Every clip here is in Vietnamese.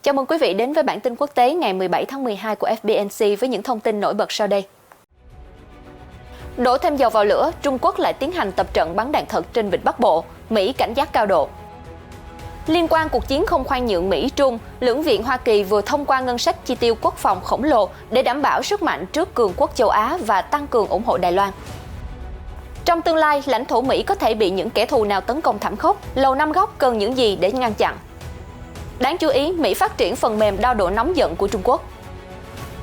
Chào mừng quý vị đến với bản tin quốc tế ngày 17 tháng 12 của FBNC với những thông tin nổi bật sau đây. Đổ thêm dầu vào lửa, Trung Quốc lại tiến hành tập trận bắn đạn thật trên Vịnh Bắc Bộ, Mỹ cảnh giác cao độ. Liên quan cuộc chiến không khoan nhượng Mỹ-Trung, lưỡng viện Hoa Kỳ vừa thông qua ngân sách chi tiêu quốc phòng khổng lồ để đảm bảo sức mạnh trước cường quốc châu Á và tăng cường ủng hộ Đài Loan. Trong tương lai, lãnh thổ Mỹ có thể bị những kẻ thù nào tấn công thảm khốc, Lầu Năm Góc cần những gì để ngăn chặn? Đáng chú ý, Mỹ phát triển phần mềm đo độ nóng giận của Trung Quốc.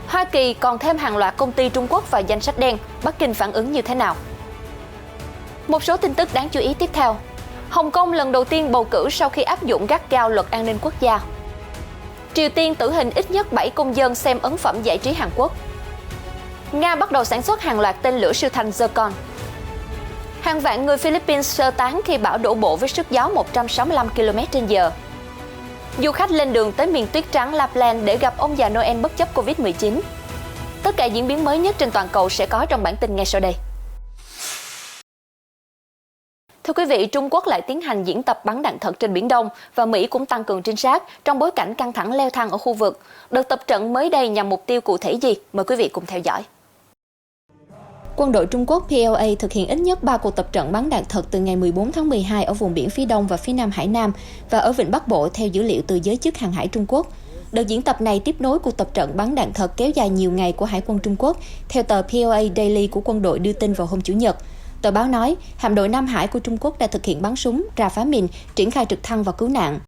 Hoa Kỳ còn thêm hàng loạt công ty Trung Quốc vào danh sách đen, Bắc Kinh phản ứng như thế nào? Một số tin tức đáng chú ý tiếp theo. Hồng Kông lần đầu tiên bầu cử sau khi áp dụng gắt gao luật an ninh quốc gia. Triều Tiên tử hình ít nhất 7 công dân xem ấn phẩm giải trí Hàn Quốc. Nga bắt đầu sản xuất hàng loạt tên lửa siêu thanh Zircon. Hàng vạn người Philippines sơ tán khi bão đổ bộ với sức gió 165 km/h. Du khách lên đường tới miền tuyết trắng Lapland để gặp ông già Noel bất chấp Covid-19. Tất cả diễn biến mới nhất trên toàn cầu sẽ có trong bản tin ngay sau đây. Thưa quý vị, Trung Quốc lại tiến hành diễn tập bắn đạn thật trên Biển Đông và Mỹ cũng tăng cường trinh sát trong bối cảnh căng thẳng leo thang ở khu vực. Đợt tập trận mới đây nhằm mục tiêu cụ thể gì? Mời quý vị cùng theo dõi. Quân đội Trung Quốc PLA thực hiện ít nhất 3 cuộc tập trận bắn đạn thật từ ngày 14 tháng 12 ở vùng biển phía đông và phía nam Hải Nam và ở Vịnh Bắc Bộ theo dữ liệu từ giới chức hàng hải Trung Quốc. Đợt diễn tập này tiếp nối cuộc tập trận bắn đạn thật kéo dài nhiều ngày của Hải quân Trung Quốc, theo tờ PLA Daily của quân đội đưa tin vào hôm Chủ nhật. Tờ báo nói, hạm đội Nam Hải của Trung Quốc đã thực hiện bắn súng, rà phá mìn, triển khai trực thăng và cứu nạn.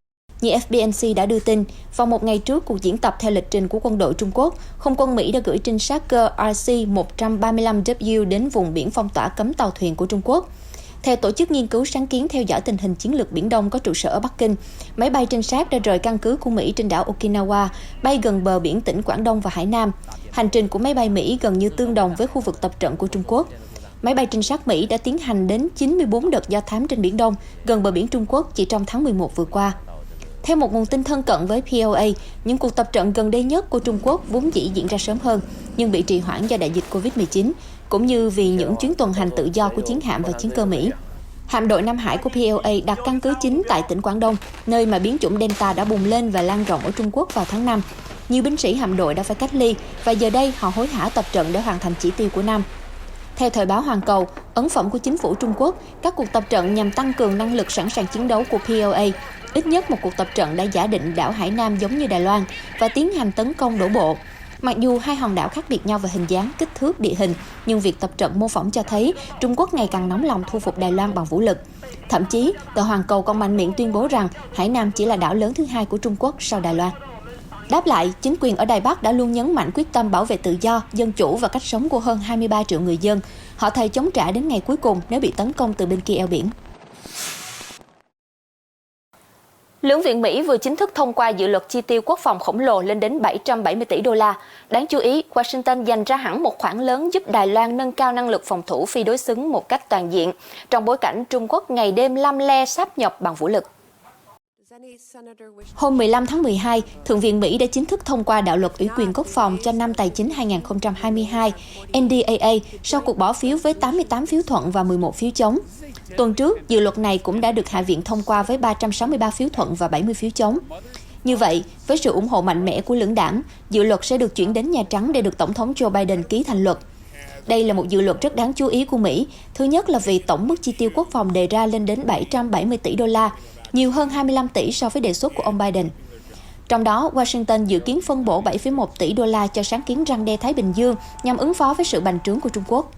Như FBNC đã đưa tin, vào một ngày trước cuộc diễn tập theo lịch trình của quân đội Trung Quốc, không quân Mỹ đã gửi trinh sát cơ RC-135W đến vùng biển phong tỏa cấm tàu thuyền của Trung Quốc. Theo Tổ chức Nghiên cứu Sáng kiến theo dõi tình hình chiến lược Biển Đông có trụ sở ở Bắc Kinh, máy bay trinh sát đã rời căn cứ của Mỹ trên đảo Okinawa, bay gần bờ biển tỉnh Quảng Đông và Hải Nam. Hành trình của máy bay Mỹ gần như tương đồng với khu vực tập trận của Trung Quốc. Máy bay trinh sát Mỹ đã tiến hành đến 94 đợt do thám trên Biển Đông, gần bờ biển Trung Quốc chỉ trong tháng 11 vừa qua. Theo một nguồn tin thân cận với PLA, những cuộc tập trận gần đây nhất của Trung Quốc vốn dĩ diễn ra sớm hơn, nhưng bị trì hoãn do đại dịch Covid-19, cũng như vì những chuyến tuần hành tự do của chiến hạm và chiến cơ Mỹ. Hạm đội Nam Hải của PLA đặt căn cứ chính tại tỉnh Quảng Đông, nơi mà biến chủng Delta đã bùng lên và lan rộng ở Trung Quốc vào tháng 5. Nhiều binh sĩ hạm đội đã phải cách ly, và giờ đây họ hối hả tập trận để hoàn thành chỉ tiêu của năm. Theo thời báo Hoàn Cầu, ấn phẩm của chính phủ Trung Quốc, các cuộc tập trận nhằm tăng cường năng lực sẵn sàng chiến đấu của PLA. Ít nhất một cuộc tập trận đã giả định đảo Hải Nam giống như Đài Loan và tiến hành tấn công đổ bộ. Mặc dù hai hòn đảo khác biệt nhau về hình dáng, kích thước, địa hình, nhưng việc tập trận mô phỏng cho thấy Trung Quốc ngày càng nóng lòng thu phục Đài Loan bằng vũ lực. Thậm chí, tờ Hoàn Cầu còn mạnh miệng tuyên bố rằng Hải Nam chỉ là đảo lớn thứ hai của Trung Quốc sau Đài Loan. Đáp lại, chính quyền ở Đài Bắc đã luôn nhấn mạnh quyết tâm bảo vệ tự do, dân chủ và cách sống của hơn 23 triệu người dân. Họ thề chống trả đến ngày cuối cùng nếu bị tấn công từ bên kia eo biển. Lưỡng viện Mỹ vừa chính thức thông qua dự luật chi tiêu quốc phòng khổng lồ lên đến 770 tỷ đô la. Đáng chú ý, Washington dành ra hẳn một khoản lớn giúp Đài Loan nâng cao năng lực phòng thủ phi đối xứng một cách toàn diện, trong bối cảnh Trung Quốc ngày đêm lăm le sáp nhập bằng vũ lực. Hôm 15 tháng 12, Thượng viện Mỹ đã chính thức thông qua đạo luật ủy quyền quốc phòng cho năm tài chính 2022, NDAA, sau cuộc bỏ phiếu với 88 phiếu thuận và 11 phiếu chống. Tuần trước, dự luật này cũng đã được Hạ viện thông qua với 363 phiếu thuận và 70 phiếu chống. Như vậy, với sự ủng hộ mạnh mẽ của lưỡng đảng, dự luật sẽ được chuyển đến Nhà Trắng để được Tổng thống Joe Biden ký thành luật. Đây là một dự luật rất đáng chú ý của Mỹ. Thứ nhất là vì tổng mức chi tiêu quốc phòng đề ra lên đến 770 tỷ đô la, nhiều hơn 25 tỷ so với đề xuất của ông Biden. Trong đó, Washington dự kiến phân bổ 7,1 tỷ đô la cho sáng kiến răn đe Thái Bình Dương nhằm ứng phó với sự bành trướng của Trung Quốc.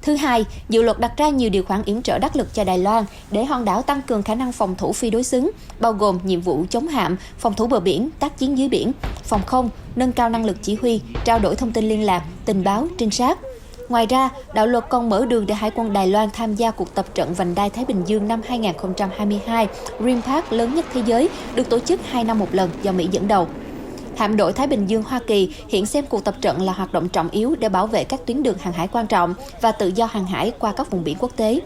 Thứ hai, dự luật đặt ra nhiều điều khoản yểm trợ đắc lực cho Đài Loan để hòn đảo tăng cường khả năng phòng thủ phi đối xứng, bao gồm nhiệm vụ chống hạm, phòng thủ bờ biển, tác chiến dưới biển, phòng không, nâng cao năng lực chỉ huy, trao đổi thông tin liên lạc, tình báo, trinh sát. Ngoài ra, đạo luật còn mở đường để Hải quân Đài Loan tham gia cuộc tập trận vành đai Thái Bình Dương năm 2022, RIMPAC lớn nhất thế giới, được tổ chức 2 năm một lần do Mỹ dẫn đầu. Hạm đội Thái Bình Dương Hoa Kỳ hiện xem cuộc tập trận là hoạt động trọng yếu để bảo vệ các tuyến đường hàng hải quan trọng và tự do hàng hải qua các vùng biển quốc tế.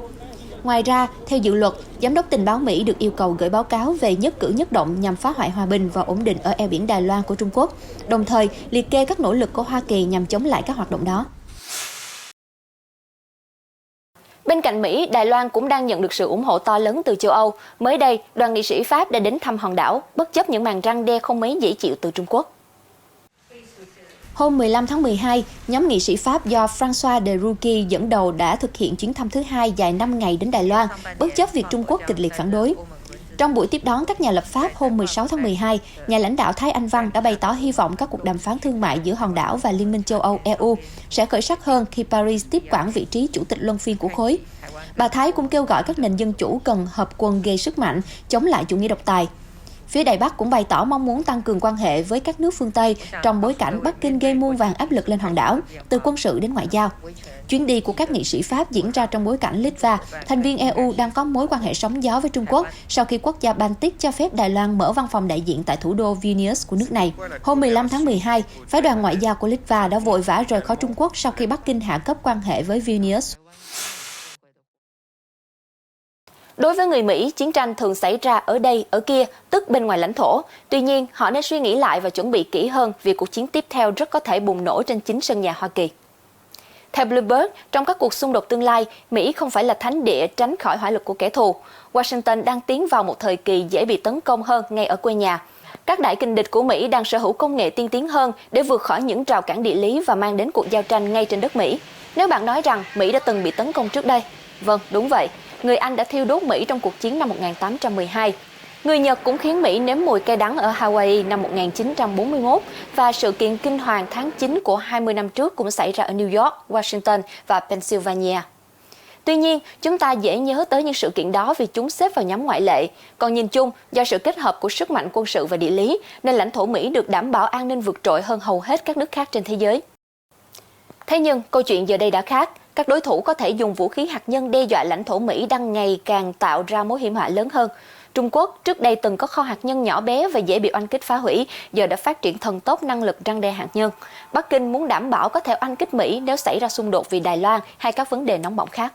Ngoài ra, theo dự luật, Giám đốc tình báo Mỹ được yêu cầu gửi báo cáo về nhất cử nhất động nhằm phá hoại hòa bình và ổn định ở eo biển Đài Loan của Trung Quốc, đồng thời liệt kê các nỗ lực của Hoa Kỳ nhằm chống lại các hoạt động đó. Bên cạnh Mỹ, Đài Loan cũng đang nhận được sự ủng hộ to lớn từ châu Âu. Mới đây, đoàn nghị sĩ Pháp đã đến thăm hòn đảo, bất chấp những màn răn đe không mấy dễ chịu từ Trung Quốc. Hôm 15 tháng 12, nhóm nghị sĩ Pháp do François de Rugy dẫn đầu đã thực hiện chuyến thăm thứ hai dài 5 ngày đến Đài Loan, bất chấp việc Trung Quốc kịch liệt phản đối. Trong buổi tiếp đón các nhà lập pháp hôm 16 tháng 12, nhà lãnh đạo Thái Anh Văn đã bày tỏ hy vọng các cuộc đàm phán thương mại giữa hòn đảo và Liên minh châu Âu EU sẽ khởi sắc hơn khi Paris tiếp quản vị trí chủ tịch luân phiên của khối. Bà Thái cũng kêu gọi các nền dân chủ cần hợp quân gây sức mạnh, chống lại chủ nghĩa độc tài. Phía Đài Bắc cũng bày tỏ mong muốn tăng cường quan hệ với các nước phương Tây trong bối cảnh Bắc Kinh gây muôn vàn áp lực lên hòn đảo, từ quân sự đến ngoại giao. Chuyến đi của các nghị sĩ Pháp diễn ra trong bối cảnh Litva, thành viên EU đang có mối quan hệ sóng gió với Trung Quốc sau khi quốc gia Baltic cho phép Đài Loan mở văn phòng đại diện tại thủ đô Vilnius của nước này. Hôm 15 tháng 12, phái đoàn ngoại giao của Litva đã vội vã rời khỏi Trung Quốc sau khi Bắc Kinh hạ cấp quan hệ với Vilnius. Đối với người Mỹ, chiến tranh thường xảy ra ở đây, ở kia, tức bên ngoài lãnh thổ. Tuy nhiên, họ nên suy nghĩ lại và chuẩn bị kỹ hơn vì cuộc chiến tiếp theo rất có thể bùng nổ trên chính sân nhà Hoa Kỳ. Theo Bloomberg, trong các cuộc xung đột tương lai, Mỹ không phải là thánh địa tránh khỏi hỏa lực của kẻ thù. Washington đang tiến vào một thời kỳ dễ bị tấn công hơn ngay ở quê nhà. Các đại kình địch của Mỹ đang sở hữu công nghệ tiên tiến hơn để vượt khỏi những rào cản địa lý và mang đến cuộc giao tranh ngay trên đất Mỹ. Nếu bạn nói rằng Mỹ đã từng bị tấn công trước đây, vâng, đúng vậy. Người Anh đã thiêu đốt Mỹ trong cuộc chiến năm 1812. Người Nhật cũng khiến Mỹ nếm mùi cay đắng ở Hawaii năm 1941 và sự kiện kinh hoàng tháng 9 của 20 năm trước cũng xảy ra ở New York, Washington và Pennsylvania. Tuy nhiên, chúng ta dễ nhớ tới những sự kiện đó vì chúng xếp vào nhóm ngoại lệ. Còn nhìn chung, do sự kết hợp của sức mạnh quân sự và địa lý, nên lãnh thổ Mỹ được đảm bảo an ninh vượt trội hơn hầu hết các nước khác trên thế giới. Thế nhưng, câu chuyện giờ đây đã khác. Các đối thủ có thể dùng vũ khí hạt nhân đe dọa lãnh thổ Mỹ đang ngày càng tạo ra mối hiểm họa lớn hơn. Trung Quốc trước đây từng có kho hạt nhân nhỏ bé và dễ bị oanh kích phá hủy, giờ đã phát triển thần tốc năng lực răn đe hạt nhân. Bắc Kinh muốn đảm bảo có thể oanh kích Mỹ nếu xảy ra xung đột vì Đài Loan hay các vấn đề nóng bỏng khác.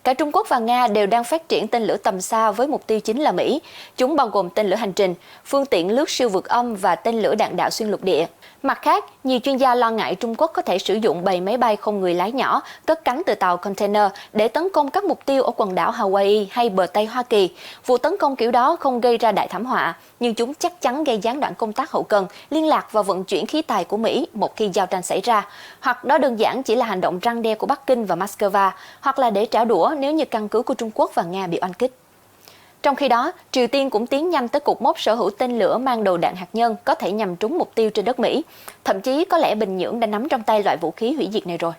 Cả Trung Quốc và Nga đều đang phát triển tên lửa tầm xa với mục tiêu chính là Mỹ. Chúng bao gồm tên lửa hành trình, phương tiện lướt siêu vượt âm và tên lửa đạn đạo xuyên lục địa. Mặt khác, nhiều chuyên gia lo ngại Trung Quốc có thể sử dụng bầy máy bay không người lái nhỏ cất cánh từ tàu container để tấn công các mục tiêu ở quần đảo Hawaii hay bờ Tây Hoa Kỳ. Vụ tấn công kiểu đó không gây ra đại thảm họa, nhưng chúng chắc chắn gây gián đoạn công tác hậu cần, liên lạc và vận chuyển khí tài của Mỹ một khi giao tranh xảy ra. Hoặc đó đơn giản chỉ là hành động răn đe của Bắc Kinh và Moscow, hoặc là để trả đũa nếu như căn cứ của Trung Quốc và Nga bị oanh kích. Trong khi đó, Triều Tiên cũng tiến nhanh tới cột mốc sở hữu tên lửa mang đầu đạn hạt nhân có thể nhằm trúng mục tiêu trên đất Mỹ. Thậm chí có lẽ Bình Nhưỡng đã nắm trong tay loại vũ khí hủy diệt này rồi.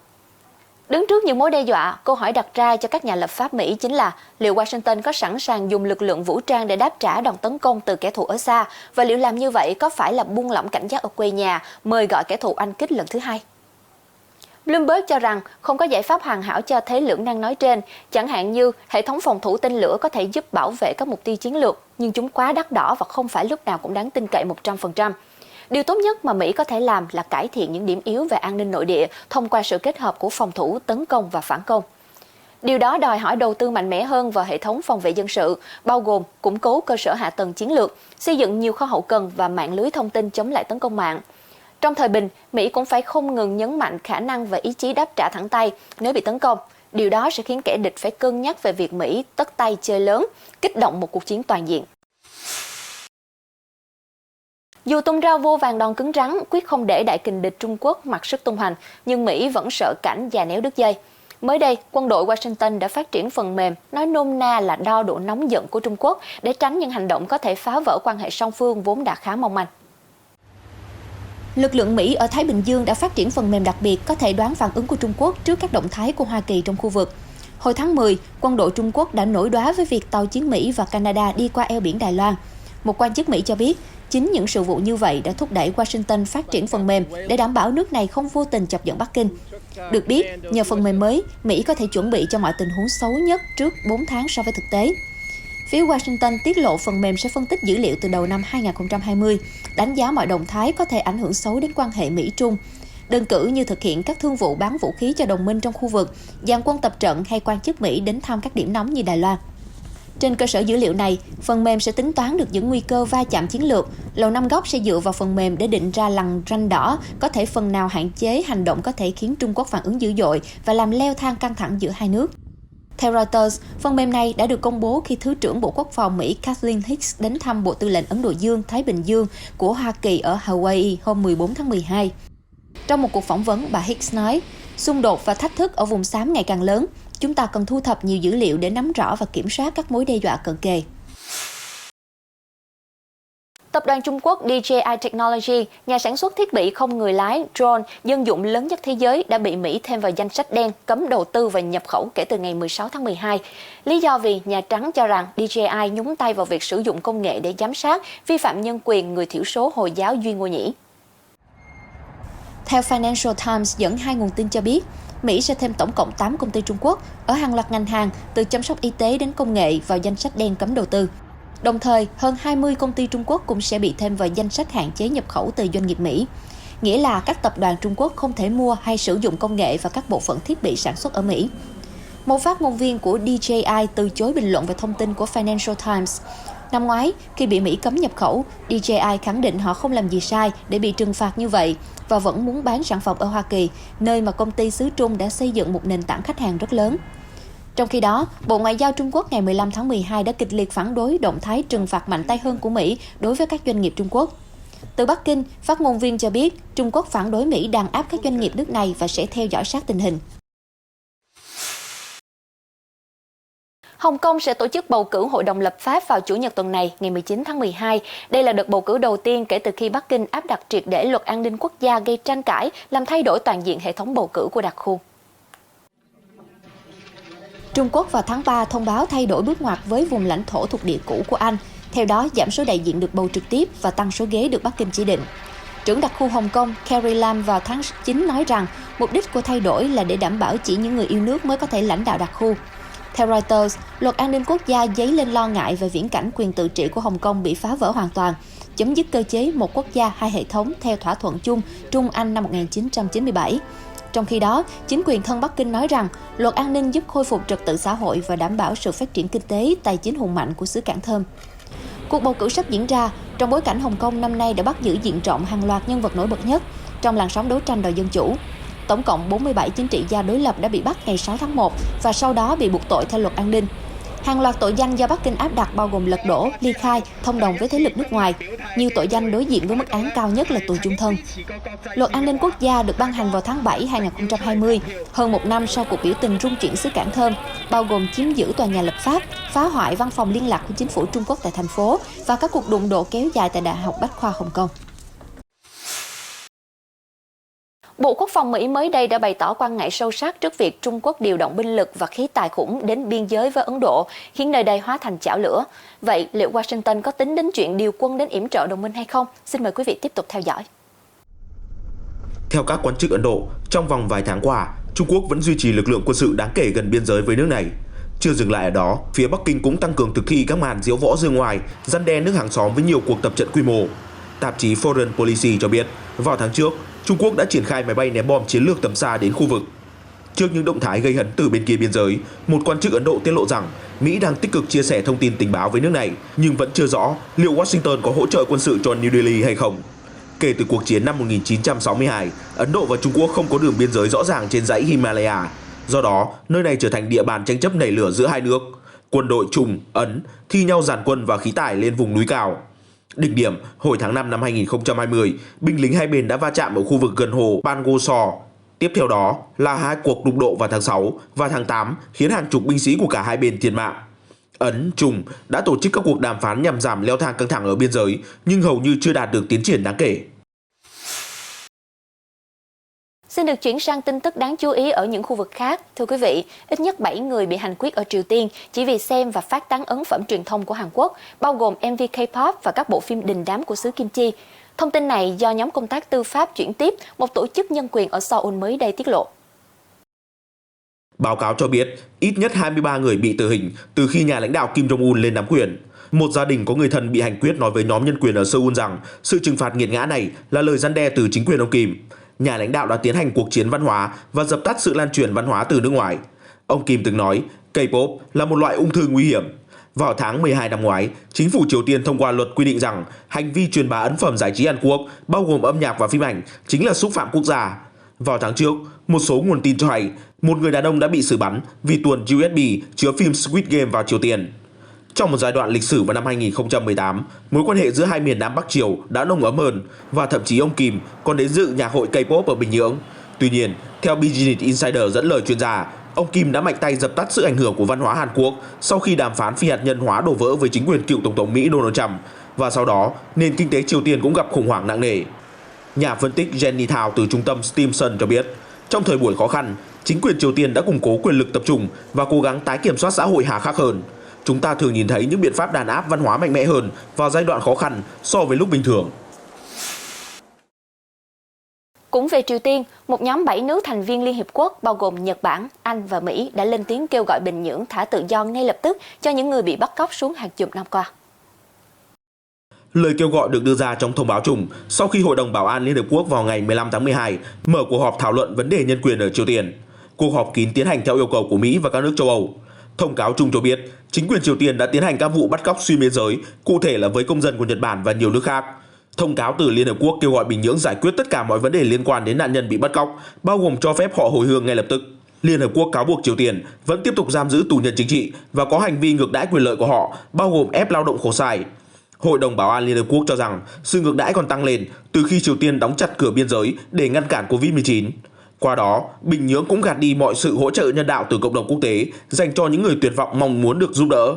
Đứng trước những mối đe dọa, câu hỏi đặt ra cho các nhà lập pháp Mỹ chính là liệu Washington có sẵn sàng dùng lực lượng vũ trang để đáp trả đòn tấn công từ kẻ thù ở xa, và liệu làm như vậy có phải là buông lỏng cảnh giác ở quê nhà, mời gọi kẻ thù oanh kích lần thứ hai? Bloomberg cho rằng không có giải pháp hoàn hảo cho thế lưỡng nan nói trên, chẳng hạn như hệ thống phòng thủ tên lửa có thể giúp bảo vệ các mục tiêu chiến lược, nhưng chúng quá đắt đỏ và không phải lúc nào cũng đáng tin cậy 100%. Điều tốt nhất mà Mỹ có thể làm là cải thiện những điểm yếu về an ninh nội địa thông qua sự kết hợp của phòng thủ, tấn công và phản công. Điều đó đòi hỏi đầu tư mạnh mẽ hơn vào hệ thống phòng vệ dân sự, bao gồm củng cố cơ sở hạ tầng chiến lược, xây dựng nhiều kho hậu cần và mạng lưới thông tin chống lại tấn công mạng. Trong thời bình, Mỹ cũng phải không ngừng nhấn mạnh khả năng và ý chí đáp trả thẳng tay nếu bị tấn công. Điều đó sẽ khiến kẻ địch phải cân nhắc về việc Mỹ tất tay chơi lớn, kích động một cuộc chiến toàn diện. Dù tung ra vô vàn đòn cứng rắn, quyết không để đại kình địch Trung Quốc mặc sức tung hoành, nhưng Mỹ vẫn sợ cảnh già néo đứt dây. Mới đây, quân đội Washington đã phát triển phần mềm, nói nôm na là đo độ nóng giận của Trung Quốc để tránh những hành động có thể phá vỡ quan hệ song phương vốn đã khá mong manh. Lực lượng Mỹ ở Thái Bình Dương đã phát triển phần mềm đặc biệt có thể đoán phản ứng của Trung Quốc trước các động thái của Hoa Kỳ trong khu vực. Hồi tháng 10, quân đội Trung Quốc đã nổi đoá với việc tàu chiến Mỹ và Canada đi qua eo biển Đài Loan. Một quan chức Mỹ cho biết, chính những sự vụ như vậy đã thúc đẩy Washington phát triển phần mềm để đảm bảo nước này không vô tình chọc giận Bắc Kinh. Được biết, nhờ phần mềm mới, Mỹ có thể chuẩn bị cho mọi tình huống xấu nhất trước 4 tháng so với thực tế. Phía Washington tiết lộ phần mềm sẽ phân tích dữ liệu từ đầu năm 2020, đánh giá mọi động thái có thể ảnh hưởng xấu đến quan hệ Mỹ-Trung. Đơn cử như thực hiện các thương vụ bán vũ khí cho đồng minh trong khu vực, dàn quân tập trận hay quan chức Mỹ đến thăm các điểm nóng như Đài Loan. Trên cơ sở dữ liệu này, phần mềm sẽ tính toán được những nguy cơ va chạm chiến lược. Lầu Năm Góc sẽ dựa vào phần mềm để định ra lằn ranh đỏ, có thể phần nào hạn chế hành động có thể khiến Trung Quốc phản ứng dữ dội và làm leo thang căng thẳng giữa hai nước. Theo Reuters, phần mềm này đã được công bố khi Thứ trưởng Bộ Quốc phòng Mỹ Kathleen Hicks đến thăm Bộ Tư lệnh Ấn Độ Dương-Thái Bình Dương của Hoa Kỳ ở Hawaii hôm 14 tháng 12. Trong một cuộc phỏng vấn, bà Hicks nói, xung đột và thách thức ở vùng xám ngày càng lớn. Chúng ta cần thu thập nhiều dữ liệu để nắm rõ và kiểm soát các mối đe dọa cận kề. Tập đoàn Trung Quốc DJI Technology, nhà sản xuất thiết bị không người lái drone dân dụng lớn nhất thế giới, đã bị Mỹ thêm vào danh sách đen cấm đầu tư và nhập khẩu kể từ ngày 16 tháng 12. Lý do vì Nhà Trắng cho rằng DJI nhúng tay vào việc sử dụng công nghệ để giám sát vi phạm nhân quyền người thiểu số Hồi giáo Duy Ngô Nhĩ. Theo Financial Times dẫn hai nguồn tin cho biết, Mỹ sẽ thêm tổng cộng 8 công ty Trung Quốc ở hàng loạt ngành hàng từ chăm sóc y tế đến công nghệ vào danh sách đen cấm đầu tư. Đồng thời, hơn 20 công ty Trung Quốc cũng sẽ bị thêm vào danh sách hạn chế nhập khẩu từ doanh nghiệp Mỹ. Nghĩa là các tập đoàn Trung Quốc không thể mua hay sử dụng công nghệ và các bộ phận thiết bị sản xuất ở Mỹ. Một phát ngôn viên của DJI từ chối bình luận về thông tin của Financial Times. Năm ngoái, khi bị Mỹ cấm nhập khẩu, DJI khẳng định họ không làm gì sai để bị trừng phạt như vậy và vẫn muốn bán sản phẩm ở Hoa Kỳ, nơi mà công ty xứ Trung đã xây dựng một nền tảng khách hàng rất lớn. Trong khi đó, Bộ Ngoại giao Trung Quốc ngày 15 tháng 12 đã kịch liệt phản đối động thái trừng phạt mạnh tay hơn của Mỹ đối với các doanh nghiệp Trung Quốc. Từ Bắc Kinh, phát ngôn viên cho biết Trung Quốc phản đối Mỹ đàn áp các doanh nghiệp nước này và sẽ theo dõi sát tình hình. Hồng Kông sẽ tổ chức bầu cử Hội đồng lập pháp vào Chủ nhật tuần này, ngày 19 tháng 12. Đây là đợt bầu cử đầu tiên kể từ khi Bắc Kinh áp đặt triệt để luật an ninh quốc gia gây tranh cãi, làm thay đổi toàn diện hệ thống bầu cử của đặc khu. Trung Quốc vào tháng 3 thông báo thay đổi bước ngoặt với vùng lãnh thổ thuộc địa cũ của Anh, theo đó giảm số đại diện được bầu trực tiếp và tăng số ghế được Bắc Kinh chỉ định. Trưởng đặc khu Hồng Kông Carrie Lam vào tháng 9 nói rằng mục đích của thay đổi là để đảm bảo chỉ những người yêu nước mới có thể lãnh đạo đặc khu. Theo Reuters, luật an ninh quốc gia dấy lên lo ngại về viễn cảnh quyền tự trị của Hồng Kông bị phá vỡ hoàn toàn, chấm dứt cơ chế một quốc gia hai hệ thống theo thỏa thuận chung Trung-Anh năm 1997. Trong khi đó, chính quyền thân Bắc Kinh nói rằng luật an ninh giúp khôi phục trật tự xã hội và đảm bảo sự phát triển kinh tế, tài chính hùng mạnh của xứ Cảng Thơm. Cuộc bầu cử sắp diễn ra trong bối cảnh Hồng Kông năm nay đã bắt giữ diện rộng hàng loạt nhân vật nổi bật nhất trong làn sóng đấu tranh đòi dân chủ. Tổng cộng 47 chính trị gia đối lập đã bị bắt ngày 6 tháng 1 và sau đó bị buộc tội theo luật an ninh. Hàng loạt tội danh do Bắc Kinh áp đặt bao gồm lật đổ, ly khai, thông đồng với thế lực nước ngoài. Nhiều tội danh đối diện với mức án cao nhất là tù chung thân. Luật an ninh quốc gia được ban hành vào tháng 7 2020, hơn một năm sau cuộc biểu tình rung chuyển xứ Cảng Thơm, bao gồm chiếm giữ tòa nhà lập pháp, phá hoại văn phòng liên lạc của chính phủ Trung Quốc tại thành phố và các cuộc đụng độ kéo dài tại Đại học Bách khoa Hồng Kông. Bộ Quốc phòng Mỹ mới đây đã bày tỏ quan ngại sâu sắc trước việc Trung Quốc điều động binh lực và khí tài khủng đến biên giới với Ấn Độ, khiến nơi đây hóa thành chảo lửa. Vậy, liệu Washington có tính đến chuyện điều quân đến yểm trợ đồng minh hay không? Xin mời quý vị tiếp tục theo dõi. Theo các quan chức Ấn Độ, trong vòng vài tháng qua, Trung Quốc vẫn duy trì lực lượng quân sự đáng kể gần biên giới với nước này. Chưa dừng lại ở đó, phía Bắc Kinh cũng tăng cường thực thi các màn diễu võ dương ngoài, răn đe nước hàng xóm với nhiều cuộc tập trận quy mô. Tạp chí Foreign Policy cho biết, vào tháng trước, Trung Quốc đã triển khai máy bay ném bom chiến lược tầm xa đến khu vực. Trước những động thái gây hấn từ bên kia biên giới, một quan chức Ấn Độ tiết lộ rằng Mỹ đang tích cực chia sẻ thông tin tình báo với nước này, nhưng vẫn chưa rõ liệu Washington có hỗ trợ quân sự cho New Delhi hay không. Kể từ cuộc chiến năm 1962, Ấn Độ và Trung Quốc không có đường biên giới rõ ràng trên dãy Himalaya. Do đó, nơi này trở thành địa bàn tranh chấp nảy lửa giữa hai nước. Quân đội Trung, Ấn thi nhau dàn quân và khí tải lên vùng núi cao. Đỉnh điểm, hồi tháng 5 năm 2020, binh lính hai bên đã va chạm ở khu vực gần hồ Pangosor. Tiếp theo đó là hai cuộc đụng độ vào tháng 6 và tháng 8 khiến hàng chục binh sĩ của cả hai bên thiệt mạng. Ấn, Trung đã tổ chức các cuộc đàm phán nhằm giảm leo thang căng thẳng ở biên giới, nhưng hầu như chưa đạt được tiến triển đáng kể. Xin được chuyển sang tin tức đáng chú ý ở những khu vực khác. Thưa quý vị, ít nhất 7 người bị hành quyết ở Triều Tiên chỉ vì xem và phát tán ấn phẩm truyền thông của Hàn Quốc, bao gồm MV K-pop và các bộ phim đình đám của xứ Kim Chi. Thông tin này do nhóm công tác tư pháp chuyển tiếp, một tổ chức nhân quyền ở Seoul mới đây tiết lộ. Báo cáo cho biết, ít nhất 23 người bị tử hình từ khi nhà lãnh đạo Kim Jong-un lên nắm quyền. Một gia đình có người thân bị hành quyết nói với nhóm nhân quyền ở Seoul rằng sự trừng phạt nghiệt ngã này là lời răn đe từ chính quyền ông Kim. Nhà lãnh đạo đã tiến hành cuộc chiến văn hóa và dập tắt sự lan truyền văn hóa từ nước ngoài. Ông Kim từng nói, K-pop là một loại ung thư nguy hiểm. Vào tháng 12 năm ngoái, chính phủ Triều Tiên thông qua luật quy định rằng hành vi truyền bá ấn phẩm giải trí Hàn Quốc, bao gồm âm nhạc và phim ảnh, chính là xúc phạm quốc gia. Vào tháng trước, một số nguồn tin cho hay một người đàn ông đã bị xử bắn vì tuồn USB chứa phim Squid Game vào Triều Tiên. Trong một giai đoạn lịch sử vào năm 2018, mối quan hệ giữa hai miền Nam Bắc Triều đã nồng ấm hơn và thậm chí ông Kim còn đến dự nhạc hội K-pop ở Bình Nhưỡng. Tuy nhiên, theo Business Insider dẫn lời chuyên gia, ông Kim đã mạnh tay dập tắt sự ảnh hưởng của văn hóa Hàn Quốc sau khi đàm phán phi hạt nhân hóa đổ vỡ với chính quyền cựu Tổng thống Mỹ Donald Trump, và sau đó nền kinh tế Triều Tiên cũng gặp khủng hoảng nặng nề. Nhà phân tích Jenny Thao từ trung tâm Stimson cho biết, trong thời buổi khó khăn, chính quyền Triều Tiên đã củng cố quyền lực tập trung và cố gắng tái kiểm soát xã hội hà khắc hơn. Chúng ta thường nhìn thấy những biện pháp đàn áp văn hóa mạnh mẽ hơn vào giai đoạn khó khăn so với lúc bình thường. Cũng về Triều Tiên, một nhóm 7 nước thành viên Liên Hiệp Quốc bao gồm Nhật Bản, Anh và Mỹ đã lên tiếng kêu gọi Bình Nhưỡng thả tự do ngay lập tức cho những người bị bắt cóc suốt hàng chục năm qua. Lời kêu gọi được đưa ra trong thông báo chung sau khi Hội đồng Bảo an Liên Hợp Quốc vào ngày 15 tháng 12 mở cuộc họp thảo luận vấn đề nhân quyền ở Triều Tiên. Cuộc họp kín tiến hành theo yêu cầu của Mỹ và các nước châu Âu. Thông cáo chung cho biết, chính quyền Triều Tiên đã tiến hành các vụ bắt cóc xuyên biên giới, cụ thể là với công dân của Nhật Bản và nhiều nước khác. Thông cáo từ Liên Hợp Quốc kêu gọi Bình Nhưỡng giải quyết tất cả mọi vấn đề liên quan đến nạn nhân bị bắt cóc, bao gồm cho phép họ hồi hương ngay lập tức. Liên Hợp Quốc cáo buộc Triều Tiên vẫn tiếp tục giam giữ tù nhân chính trị và có hành vi ngược đãi quyền lợi của họ, bao gồm ép lao động khổ sai. Hội đồng Bảo an Liên Hợp Quốc cho rằng sự ngược đãi còn tăng lên từ khi Triều Tiên đóng chặt cửa biên giới để ngăn cản Covid-19. Qua đó, Bình Nhưỡng cũng gạt đi mọi sự hỗ trợ nhân đạo từ cộng đồng quốc tế dành cho những người tuyệt vọng mong muốn được giúp đỡ.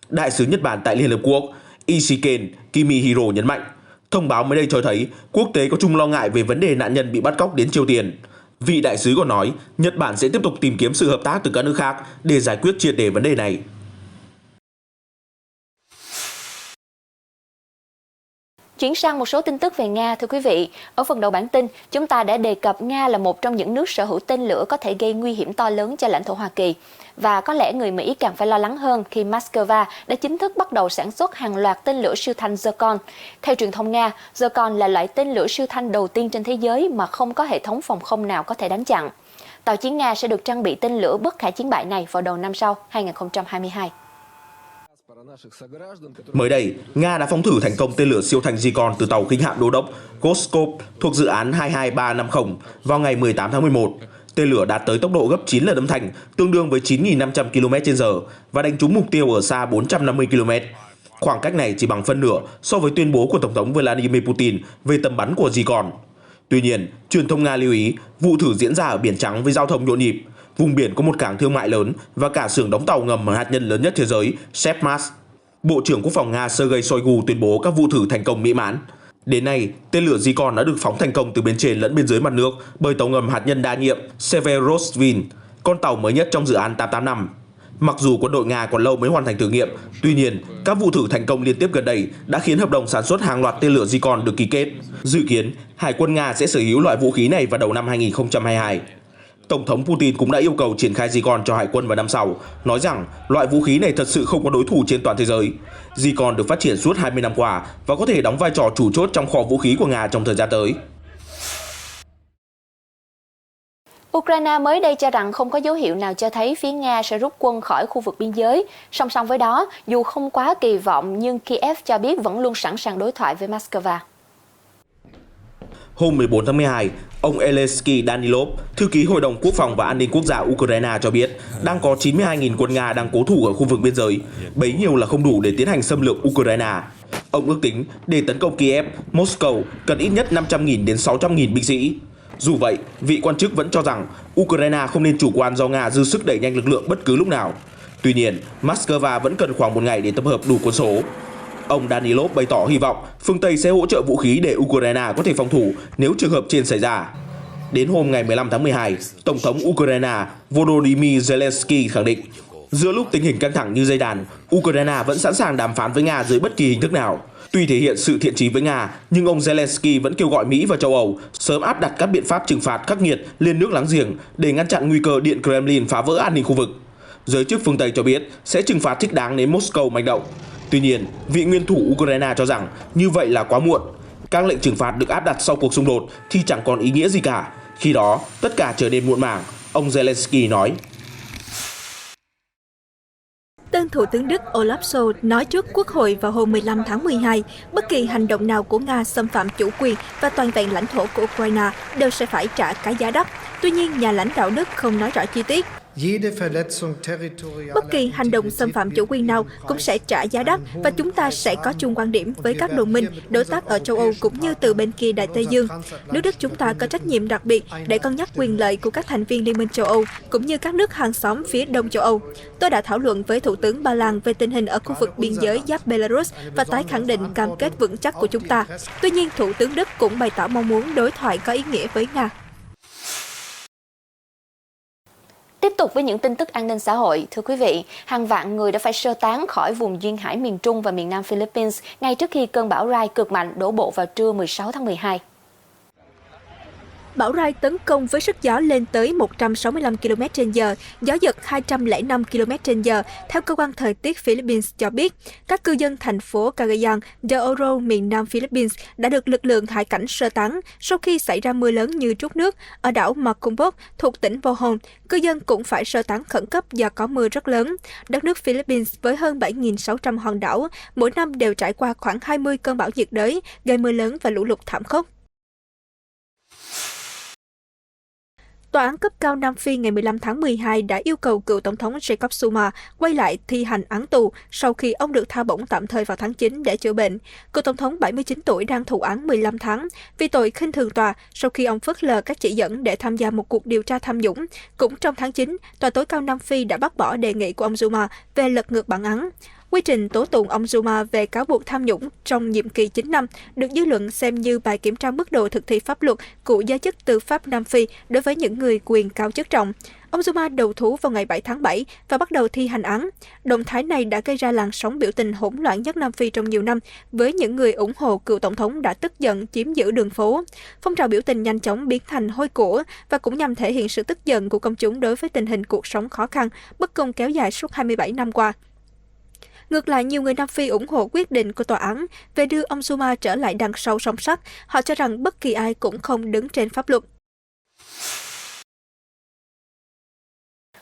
Đại sứ Nhật Bản tại Liên Hợp Quốc Ishiken Kimihiro nhấn mạnh, thông báo mới đây cho thấy quốc tế có chung lo ngại về vấn đề nạn nhân bị bắt cóc đến Triều Tiên. Vị đại sứ còn nói Nhật Bản sẽ tiếp tục tìm kiếm sự hợp tác từ các nước khác để giải quyết triệt để vấn đề này. Chuyển sang một số tin tức về Nga, thưa quý vị. Ở phần đầu bản tin, chúng ta đã đề cập Nga là một trong những nước sở hữu tên lửa có thể gây nguy hiểm to lớn cho lãnh thổ Hoa Kỳ. Và có lẽ người Mỹ càng phải lo lắng hơn khi Moscow đã chính thức bắt đầu sản xuất hàng loạt tên lửa siêu thanh Zircon. Theo truyền thông Nga, Zircon là loại tên lửa siêu thanh đầu tiên trên thế giới mà không có hệ thống phòng không nào có thể đánh chặn. Tàu chiến Nga sẽ được trang bị tên lửa bất khả chiến bại này vào đầu năm sau, 2022. Mới đây, Nga đã phóng thử thành công tên lửa siêu thanh Zircon từ tàu khinh hạm đô đốc Voskov thuộc dự án 22350 vào ngày 18 tháng 11. Tên lửa đạt tới tốc độ gấp 9 lần âm thanh, tương đương với 9.500 km/h và đánh trúng mục tiêu ở xa 450 km. Khoảng cách này chỉ bằng phân nửa so với tuyên bố của Tổng thống Vladimir Putin về tầm bắn của Zircon. Tuy nhiên, truyền thông Nga lưu ý vụ thử diễn ra ở Biển Trắng với giao thông nhộn nhịp. Vùng biển có một cảng thương mại lớn và cả xưởng đóng tàu ngầm hạt nhân lớn nhất thế giới, Shepmas. Bộ trưởng Quốc phòng Nga Sergei Shoigu tuyên bố các vụ thử thành công mỹ mãn. Đến nay, tên lửa Zircon đã được phóng thành công từ bên trên lẫn bên dưới mặt nước bởi tàu ngầm hạt nhân đa nhiệm Severodvin, con tàu mới nhất trong dự án 885. Mặc dù quân đội Nga còn lâu mới hoàn thành thử nghiệm, tuy nhiên, các vụ thử thành công liên tiếp gần đây đã khiến hợp đồng sản xuất hàng loạt tên lửa Zircon được ký kết. Dự kiến, Hải quân Nga sẽ sở hữu loại vũ khí này vào đầu năm 2022. Tổng thống Putin cũng đã yêu cầu triển khai Zircon cho Hải quân vào năm sau, nói rằng loại vũ khí này thật sự không có đối thủ trên toàn thế giới. Zircon được phát triển suốt 20 năm qua và có thể đóng vai trò chủ chốt trong kho vũ khí của Nga trong thời gian tới. Ukraine mới đây cho rằng không có dấu hiệu nào cho thấy phía Nga sẽ rút quân khỏi khu vực biên giới. Song song với đó, dù không quá kỳ vọng nhưng Kiev cho biết vẫn luôn sẵn sàng đối thoại với Moscow. Hôm 14 tháng 12, ông Elensky Danilov, thư ký Hội đồng Quốc phòng và An ninh Quốc gia Ukraine cho biết đang có 92.000 quân Nga đang cố thủ ở khu vực biên giới, bấy nhiêu là không đủ để tiến hành xâm lược Ukraine. Ông ước tính để tấn công Kiev, Moscow cần ít nhất 500.000 đến 600.000 binh sĩ. Dù vậy, vị quan chức vẫn cho rằng Ukraine không nên chủ quan do Nga dư sức đẩy nhanh lực lượng bất cứ lúc nào. Tuy nhiên, Moscow vẫn cần khoảng một ngày để tập hợp đủ quân số. Ông Danilov bày tỏ hy vọng phương Tây sẽ hỗ trợ vũ khí để Ukraine có thể phòng thủ nếu trường hợp trên xảy ra. Đến hôm ngày 15 tháng 12, Tổng thống Ukraine Volodymyr Zelensky khẳng định, giữa lúc tình hình căng thẳng như dây đàn, Ukraine vẫn sẵn sàng đàm phán với Nga dưới bất kỳ hình thức nào. Tuy thể hiện sự thiện chí với Nga, nhưng ông Zelensky vẫn kêu gọi Mỹ và châu Âu sớm áp đặt các biện pháp trừng phạt khắc nghiệt lên nước láng giềng để ngăn chặn nguy cơ Điện Kremlin phá vỡ an ninh khu vực. Giới chức phương Tây cho biết sẽ trừng phạt thích đáng nếu Moscow manh động. Tuy nhiên, vị nguyên thủ Ukraine cho rằng như vậy là quá muộn. Các lệnh trừng phạt được áp đặt sau cuộc xung đột thì chẳng còn ý nghĩa gì cả. Khi đó, tất cả trở nên muộn màng, ông Zelensky nói. Tân Thủ tướng Đức Olaf Scholz nói trước Quốc hội vào hôm 15 tháng 12, bất kỳ hành động nào của Nga xâm phạm chủ quyền và toàn vẹn lãnh thổ của Ukraine đều sẽ phải trả cái giá đắt. Tuy nhiên, nhà lãnh đạo Đức không nói rõ chi tiết. Bất kỳ hành động xâm phạm chủ quyền nào cũng sẽ trả giá đắt và chúng ta sẽ có chung quan điểm với các đồng minh, đối tác ở châu Âu cũng như từ bên kia Đại Tây Dương. Nước Đức chúng ta có trách nhiệm đặc biệt để cân nhắc quyền lợi của các thành viên Liên minh châu Âu cũng như các nước hàng xóm phía đông châu Âu. Tôi đã thảo luận với Thủ tướng Ba Lan về tình hình ở khu vực biên giới giáp Belarus và tái khẳng định cam kết vững chắc của chúng ta. Tuy nhiên, Thủ tướng Đức cũng bày tỏ mong muốn đối thoại có ý nghĩa với Nga. Tiếp tục với những tin tức an ninh xã hội, thưa quý vị, hàng vạn người đã phải sơ tán khỏi vùng duyên hải miền Trung và miền Nam Philippines ngay trước khi cơn bão Rai cực mạnh đổ bộ vào trưa 16 tháng 12. Bão Rai tấn công với sức gió lên tới 165 km/h, gió giật 205 km/h, theo cơ quan thời tiết Philippines cho biết. Các cư dân thành phố Cagayan de Oro, miền Nam Philippines đã được lực lượng hải cảnh sơ tán sau khi xảy ra mưa lớn như trút nước ở đảo Macombot thuộc tỉnh Bohol. Cư dân cũng phải sơ tán khẩn cấp do có mưa rất lớn. Đất nước Philippines với hơn 7.600 hòn đảo, mỗi năm đều trải qua khoảng 20 cơn bão nhiệt đới, gây mưa lớn và lũ lụt thảm khốc. Tòa án cấp cao Nam Phi ngày 15 tháng 12 đã yêu cầu cựu Tổng thống Jacob Zuma quay lại thi hành án tù sau khi ông được tha bổng tạm thời vào tháng 9 để chữa bệnh. Cựu Tổng thống 79 tuổi đang thụ án 15 tháng vì tội khinh thường tòa sau khi ông phớt lờ các chỉ dẫn để tham gia một cuộc điều tra tham nhũng. Cũng trong tháng 9, Tòa tối cao Nam Phi đã bác bỏ đề nghị của ông Zuma về lật ngược bản án. Quy trình tố tụng ông Zuma về cáo buộc tham nhũng trong nhiệm kỳ 9 năm được dư luận xem như bài kiểm tra mức độ thực thi pháp luật của giới chức tư pháp Nam Phi đối với những người quyền cao chức trọng. Ông Zuma đầu thú vào ngày 7 tháng 7 và bắt đầu thi hành án. Động thái này đã gây ra làn sóng biểu tình hỗn loạn nhất Nam Phi trong nhiều năm, với những người ủng hộ cựu tổng thống đã tức giận chiếm giữ đường phố. Phong trào biểu tình nhanh chóng biến thành hôi của và cũng nhằm thể hiện sự tức giận của công chúng đối với tình hình cuộc sống khó khăn, bất công kéo dài suốt 27 năm qua. Ngược lại, nhiều người Nam Phi ủng hộ quyết định của tòa án về đưa ông Zuma trở lại đằng sau song sắt. Họ cho rằng bất kỳ ai cũng không đứng trên pháp luật.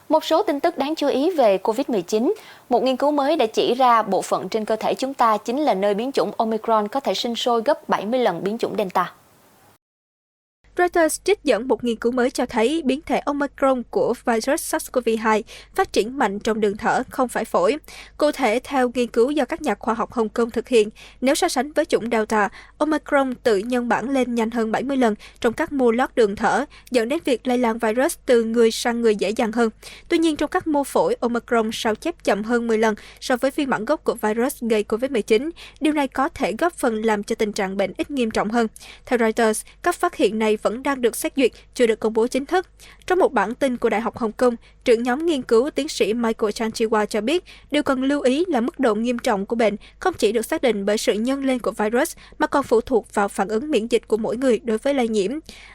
Một số tin tức đáng chú ý về COVID-19. Một nghiên cứu mới đã chỉ ra bộ phận trên cơ thể chúng ta chính là nơi biến chủng Omicron có thể sinh sôi gấp 70 lần biến chủng Delta. Reuters trích dẫn một nghiên cứu mới cho thấy biến thể Omicron của virus SARS-CoV-2 phát triển mạnh trong đường thở, không phải phổi. Cụ thể, theo nghiên cứu do các nhà khoa học Hồng Kông thực hiện, nếu so sánh với chủng Delta, Omicron tự nhân bản lên nhanh hơn 70 lần trong các mô lót đường thở, dẫn đến việc lây lan virus từ người sang người dễ dàng hơn. Tuy nhiên, trong các mô phổi, Omicron sao chép chậm hơn 10 lần so với phiên bản gốc của virus gây COVID-19. Điều này có thể góp phần làm cho tình trạng bệnh ít nghiêm trọng hơn. Theo Reuters, các phát hiện này vẫn đang được xét duyệt, chưa được công bố chính thức. Trong một bản tin của Đại học Hồng Kông, trưởng nhóm nghiên cứu tiến sĩ Michael Chanchiwa cho biết, điều cần lưu ý là mức độ nghiêm trọng của bệnh không chỉ được xác định bởi sự nhân lên của virus, mà còn phụ thuộc vào phản ứng miễn dịch của mỗi người đối với lây nhiễm.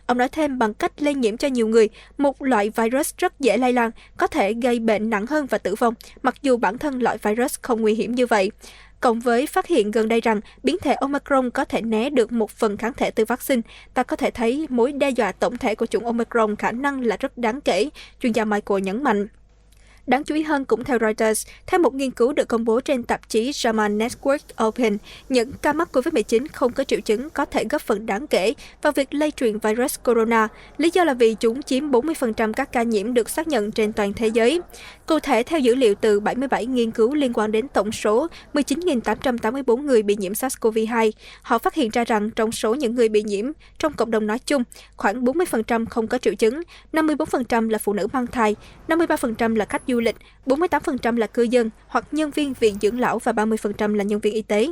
Ông nói thêm bằng cách lây nhiễm cho nhiều người, một loại virus rất dễ lây lan, có thể gây bệnh nặng hơn và tử vong, mặc dù bản thân loại virus không nguy hiểm như vậy. Cộng với phát hiện gần đây rằng biến thể Omicron có thể né được một phần kháng thể từ vaccine, ta có thể thấy mối đe dọa tổng thể của chủng Omicron khả năng là rất đáng kể, chuyên gia Michael nhấn mạnh. Đáng chú ý hơn cũng theo Reuters, theo một nghiên cứu được công bố trên tạp chí JAMA Network Open, những ca mắc COVID-19 không có triệu chứng có thể góp phần đáng kể vào việc lây truyền virus corona. Lý do là vì chúng chiếm 40% các ca nhiễm được xác nhận trên toàn thế giới. Cụ thể, theo dữ liệu từ 77 nghiên cứu liên quan đến tổng số 19.884 người bị nhiễm SARS-CoV-2, họ phát hiện ra rằng trong số những người bị nhiễm trong cộng đồng nói chung, khoảng 40% không có triệu chứng, 54% là phụ nữ mang thai, 53% là khách du lịch, 48% là cư dân hoặc nhân viên viện dưỡng lão và 30% là nhân viên y tế.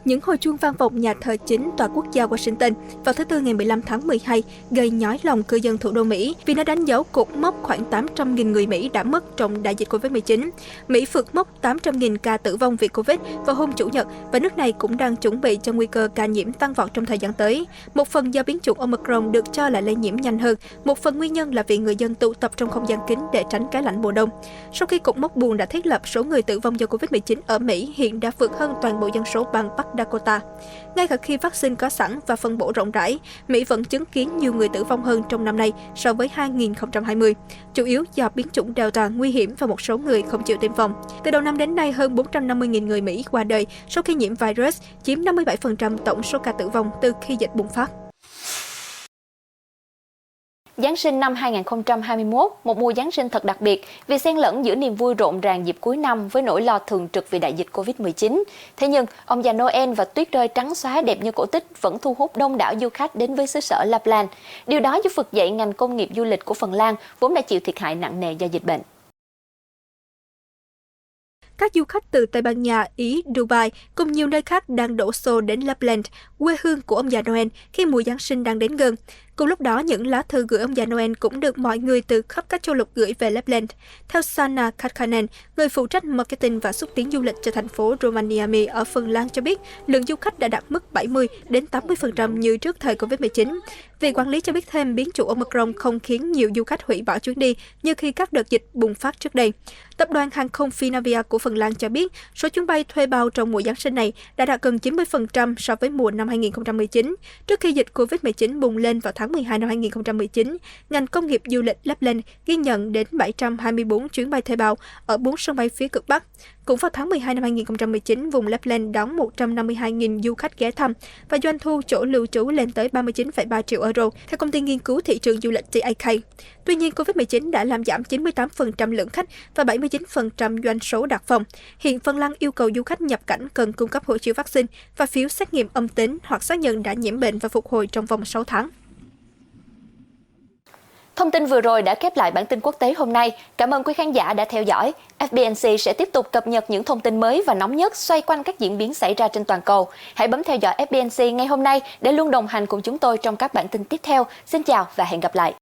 Những hồi chuông vang vọng nhà thờ chính tòa quốc gia Washington vào thứ Tư ngày 15 tháng 12 gây nhói lòng cư dân thủ đô Mỹ vì nó đánh dấu cột mốc khoảng 800.000 người Mỹ đã mất trong đại dịch Covid-19. Mỹ vượt mốc 800.000 ca tử vong vì Covid vào hôm Chủ nhật và nước này cũng đang chuẩn bị cho nguy cơ ca nhiễm tăng vọt trong thời gian tới. Một phần do biến chủng Omicron được cho là lây nhiễm nhanh hơn, một phần nguyên nhân là vì người dân tụ tập trong không gian kín để tránh cái lạnh mùa đông. Sau khi cột mốc buồn đã thiết lập, số người tử vong do Covid-19 ở Mỹ hiện đã vượt hơn toàn bộ dân số bang Bắc Dakota. Ngay cả khi vaccine có sẵn và phân bổ rộng rãi, Mỹ vẫn chứng kiến nhiều người tử vong hơn trong năm nay so với 2020, chủ yếu do biến chủng Delta nguy hiểm và một số người không chịu tiêm phòng. Từ đầu năm đến nay, hơn 450.000 người Mỹ qua đời sau khi nhiễm virus, chiếm 57% tổng số ca tử vong từ khi dịch bùng phát. Giáng sinh năm 2021, một mùa Giáng sinh thật đặc biệt vì xen lẫn giữa niềm vui rộn ràng dịp cuối năm với nỗi lo thường trực vì đại dịch Covid-19. Thế nhưng, ông già Noel và tuyết rơi trắng xóa đẹp như cổ tích vẫn thu hút đông đảo du khách đến với xứ sở Lapland. Điều đó giúp vực dậy ngành công nghiệp du lịch của Phần Lan, vốn đã chịu thiệt hại nặng nề do dịch bệnh. Các du khách từ Tây Ban Nha, Ý, Dubai cùng nhiều nơi khác đang đổ xô đến Lapland, quê hương của ông già Noel khi mùa Giáng sinh đang đến gần. Cùng lúc đó, những lá thư gửi ông già Noel cũng được mọi người từ khắp các châu lục gửi về Lapland. Theo Sanna Katkanen, người phụ trách marketing và xúc tiến du lịch cho thành phố Rovaniemi ở Phần Lan cho biết, lượng du khách đã đạt mức 70 đến 80% như trước thời Covid-19. Vị quản lý cho biết thêm biến chủng Omicron không khiến nhiều du khách hủy bỏ chuyến đi như khi các đợt dịch bùng phát trước đây. Tập đoàn hàng không Finavia của Phần Lan cho biết, số chuyến bay thuê bao trong mùa Giáng sinh này đã đạt gần 90% so với mùa năm 2019. Trước khi dịch Covid-19 bùng lên vào tháng 12 năm 2019, ngành công nghiệp du lịch Lapland ghi nhận đến 724 chuyến bay thuê bao ở 4 sân bay phía cực Bắc. Cũng vào tháng 12 năm 2019, vùng Lapland đón 152.000 du khách ghé thăm và doanh thu chỗ lưu trú lên tới 39,3 triệu euro, theo công ty nghiên cứu thị trường du lịch TAK. Tuy nhiên, Covid-19 đã làm giảm 98% lượng khách và 79% doanh số đặt phòng. Hiện Phần Lan yêu cầu du khách nhập cảnh cần cung cấp hộ chiếu vaccine và phiếu xét nghiệm âm tính hoặc xác nhận đã nhiễm bệnh và phục hồi trong vòng 6 tháng. Thông tin vừa rồi đã khép lại bản tin quốc tế hôm nay. Cảm ơn quý khán giả đã theo dõi. FBNC sẽ tiếp tục cập nhật những thông tin mới và nóng nhất xoay quanh các diễn biến xảy ra trên toàn cầu. Hãy bấm theo dõi FBNC ngay hôm nay để luôn đồng hành cùng chúng tôi trong các bản tin tiếp theo. Xin chào và hẹn gặp lại.